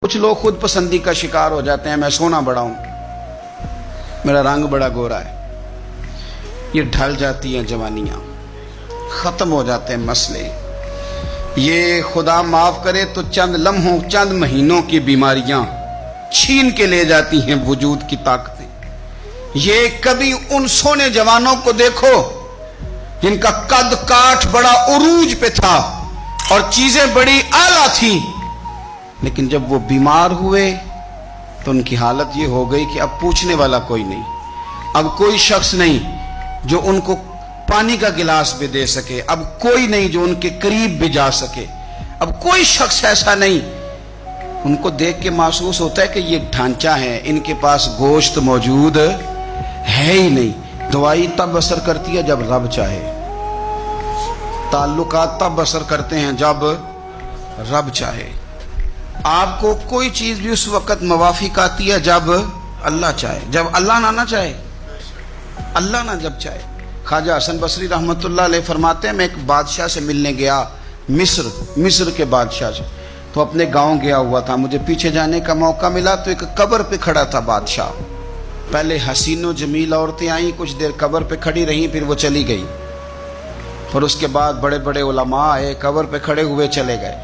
कुछ लोग खुद पसंदी का शिकार हो जाते हैं, मैं सोना बड़ा हूं, मेरा रंग बड़ा गोरा है। ये ढल जाती हैं जवानियां, खत्म हो जाते हैं मसले। ये खुदा माफ करे तो चंद लम्हों चंद महीनों की बीमारियां छीन के ले जाती हैं वजूद की ताकतें। ये कभी उन सोने जवानों को देखो जिनका कद काठ बड़ा उरूज पे था और चीजें बड़ी आला थी, लेकिन जब वो बीमार हुए तो उनकी हालत ये हो गई कि अब पूछने वाला कोई नहीं, अब कोई शख्स नहीं जो उनको पानी का गिलास भी दे सके, अब कोई नहीं जो उनके करीब भी जा सके, अब कोई शख्स ऐसा नहीं। उनको देख के महसूस होता है कि ये ढांचा है, इनके पास गोश्त मौजूद है ही नहीं। दवाई तब असर करती है जब रब चाहे, ताल्लुकात तब असर करते हैं जब रब चाहे। आपको कोई चीज भी उस वक्त मवाफिक आती है जब अल्लाह चाहे, जब अल्लाह ना चाहे, अल्लाह ना जब चाहे। ख्वाजा हसन बसरी रहमतुल्लाह अलैह फरमाते हैं, मैं एक बादशाह से मिलने गया, मिस्र के बादशाह से। तो अपने गांव गया हुआ था, मुझे पीछे जाने का मौका मिला तो एक कब्र पे खड़ा था बादशाह। पहले हसीनो जमील औरतें आई, कुछ देर कब्र पे खड़ी रहीं, फिर वो चली गई। फिर उसके बाद बड़े बड़े उलमा आए, कब्र पे खड़े हुए चले गए।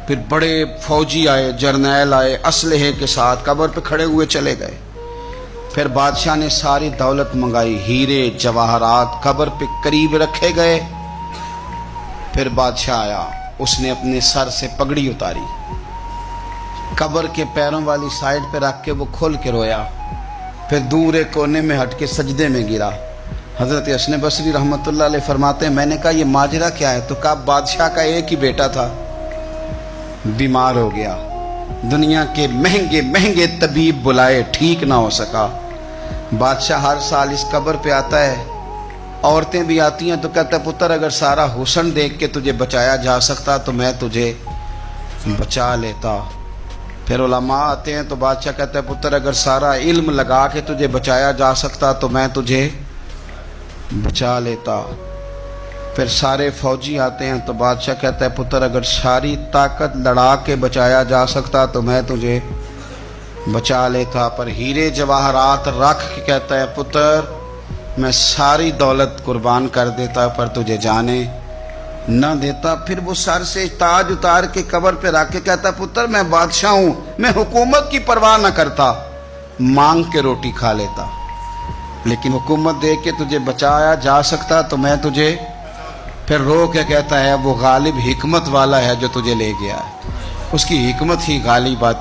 फिर बड़े फौजी आए, जर्नैल आए, असलहे के साथ कब्र पे खड़े हुए चले गए। फिर बादशाह ने सारी दौलत मंगाई, हीरे जवाहरात कब्र पे करीब रखे गए। फिर बादशाह आया, उसने अपने सर से पगड़ी उतारी, कब्र के पैरों वाली साइड पे रख के वो खोल के रोया। फिर दूर एक कोने में हट के सजदे में गिरा। हजरत हसन बसरी रहमतुल्लाह अलैह फरमाते हैं, मैंने कहा ये माजरा क्या है? तो कहा बादशाह का एक ही बेटा था, बीमार हो गया, दुनिया के महंगे महंगे तबीब बुलाए, ठीक ना हो सका। बादशाह हर साल इस कब्र पे आता है, औरतें भी आती हैं, तो कहता है पुत्र अगर सारा हुस्न देख के तुझे बचाया जा सकता तो मैं तुझे बचा लेता। फिर उलमा आते हैं तो बादशाह कहता है पुत्र अगर सारा इल्म लगा के तुझे बचाया जा सकता तो मैं तुझे बचा लेता। फिर सारे फौजी आते हैं तो बादशाह कहता है पुत्र अगर सारी ताकत लड़ा के बचाया जा सकता तो मैं तुझे बचा लेता। पर हीरे जवाहरात रख के कहता है पुत्र मैं सारी दौलत कुर्बान कर देता पर तुझे जाने न देता। फिर वो सर से ताज उतार के कब्र पे रख के कहता पुत्र मैं बादशाह हूं, मैं हुकूमत की परवाह न करता, मांग के रोटी खा लेता, लेकिन हुकूमत दे के तुझे बचाया जा सकता तो मैं तुझे। फिर रो के कहता है वो गालिब हिकमत वाला है जो तुझे ले गया है, उसकी हिकमत ही गालिब आती।